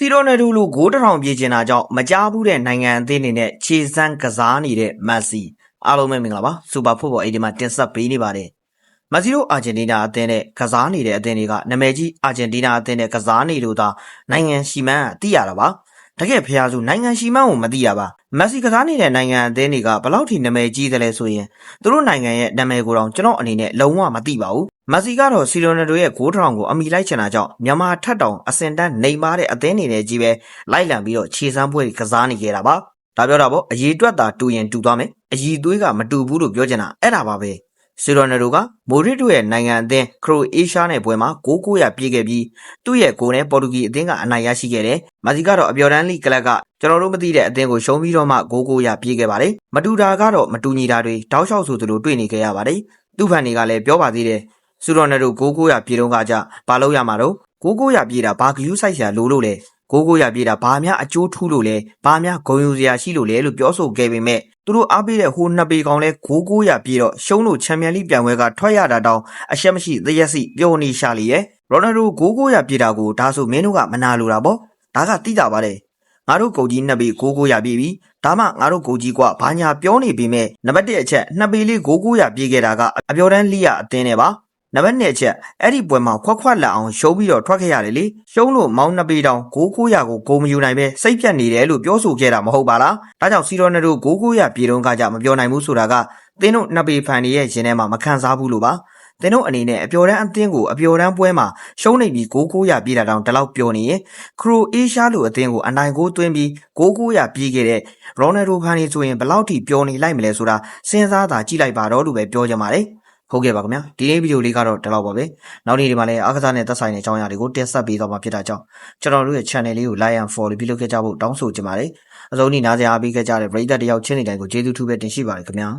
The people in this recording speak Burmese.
စီရိုနယ်ဒူလိုဂိုးတစ်ထောင်ပြေးချင်တာကြောင့်မကြားဘူးတဲ့နိုင်ငံအသင်းအနေနဲ့ခြေစမ်းကစားနေတဲ့မက်ဆီအားလုံးပဲမင်္ဂလာပါစူပါဖုတ်ဘော်အေဒီမှာတင်ဆက်ပေးနေပါတယ်မက်ဆီတို့အာဂျင်တီးနားအသင်းနဲ့ကစားနေတဲ့အသင်းတွေကနာမည်ကြီးအာဂျင်တီးနားအသင်းနဲ့ကစားနေလို့သာနိုင်ငံရှိမှန်းသိရတာပါတကယ်ဖျားစုနိုင်ငံရှိမှန်းကိုမသိရပါမက်ဆီကစားနေတဲ့နိုင်ငံအသင်းတွေကဘယ်လောက်ထိနာမည်ကြီးသလဲဆိုရင်သူတို့နိုင်ငံရဲ့နာမည်ကိုတော့ကျွန်တော်အနေနဲ့လုံးဝမသိပါဘူးမက်ဆီကတော့စီရိုနယ်ဒိုရဲ့ဂိုးတစ်ထောင်ကိုအမိလိုက်ချင်တာကြောင့်မြန်မာထက်တောင်အစင်တန်းနေပါတဲ့အသင်းနေနဲ့ကြီးပဲလိုက်လံပြီးတော့ခြေစမ်းပွဲကစားနေကြတာပါဒါပြောတာပေါ့အရေးတွက်တာတူရင်တူသွားမယ်အည်သွေးကမတူဘူးလို့ပြောချင်တာအဲ့ဒါပါပဲစီရိုနယ်ဒိုကမိုရစ်တို့ရဲ့နိုင်ငံအသင်းခရိုအေးရှားနဲ့ပွဲမှာ900ပြည့်ခဲ့ပြီးသူ့ရဲ့ဂိုးနဲ့ပေါ်တူဂီအသင်းကအနိုင်ရရှိခဲ့တယ်မက်ဆီကတော့အပျော်တမ်းလိကလပ်ကကျွန်တော်တို့မသိတဲ့အသင်းကိုရှုံးပြီးတော့မှ900ပြည့်ခဲ့ပါတယ်မတူတာကတော့မတူညီတာတွေတောက်လျှောက်ဆိုသလိုတွေ့နေခဲ့ရပါတယ်သူ့ဖန်တွေကလည်းပြောပါသေးတယ်စီရိုနယ်ဒို900ပြည့်တော့ကကြဘာလို့ရမှာတော့900ပြည့်တာဘာဂယူးဆိုင်ဆရာလို့လဲ900ပြည့်တာဘာများအကျိုးထူးလို့လဲဘာများဂုဏ်ယူစရာရှိလို့လဲလို့ပြောဆိုခဲ့ပေမဲ့သူတို့အားပေးတဲ့ဟိုနှစ်ပေကောင်လဲ900ပြည့်တော့ရှုံးလို့ချန်ပီယံလိပြိုင်ပွဲကထွက်ရတာတောင်အရှက်မရှိသရက်စီပျော်နေရှာလီရဲ့ရိုနယ်ဒို900ပြည့်တာကိုဒါဆိုမင်းတို့ကမနာလိုတာပေါ့ဒါကတိတာပါတယ်ငါတို့ကုတ်ကြီးနှစ်ပေ900ပြည့်ပြီဒါမှငါတို့ကုတ်ကြီးကဘာညာပြောနေပေမဲ့နံပါတ်1အချက်နှစ်ပေလေး900ပြည့်ခဲ့တာကအပျော်တမ်းလိရအသင်းနဲ့ပါနံပါတ်2အချက်အဲ့ဒီပွဲမှာခွက်လက်အောင်ရှုံးပြီးတော့ထွက်ခဲ့ရတယ်လေရှုံးလို့မောင်းနှစ်ပေတောင်900ကိုဂိုးမယူနိုင်ပဲစိတ်ပြတ်နေတယ်လို့ပြောဆိုခဲ့တာမဟုတ်ပါလားဒါကြောင့်စီရိုနယ်ဒို900ပြေတော့ကကြမပြောနိုင်ဘူးဆိုတာကသင်းတို့နှစ်ပေဖန်တွေရဲ့ရင်ထဲမှာမခံစားဘူးလို့ပါသင်တို့အနေနဲ့အပျော်တမ်းအသင်းကိုအပျော်တမ်းပွဲမှာရှုံးနေပြီး900ပြေးတာတောင်ဒီလောက်ပြောနေရင်ခရိုအေးရှားလိုအသင်းကိုအနိုင်ကိုသွင်းပြီး900ပြေးခဲ့တဲ့ရိုနယ်ဒိုဖန်တွေဆိုရင်ဘယ်လောက်ထိပျော်နေလိုက်မလဲဆိုတာစဉ်းစားသာကြည့်လိုက်ပါတော့လို့ပဲပြောကြပါတယ်ဟုတ်ကဲ့ပါခင်ဗျာဒီနေ့ဗီဒီယိုလေးကတော့ဒီလောက်ပါပဲနောက်နေ့ဒီမှာလည်းအားကစားနဲ့သက်ဆိုင်တဲ့အကြောင်းအရာတွေကိုတင်ဆက်ပေးသွားမှာဖြစ်တာကြောင့်ကျွန်တော်တို့ရဲ့ channel လေးကို like and follow ပြုလုပ်ခဲ့ကြဖို့တောင်းဆိုချင်ပါတယ်အဆုံးထိနားဆင်အားပေးခဲ့ကြတဲ့ပရိသတ်တယောက်ချင်းနေတိုင်းကိုကျေးဇူးထူးပဲတင်ရှိပါတယ်ခင်ဗျာ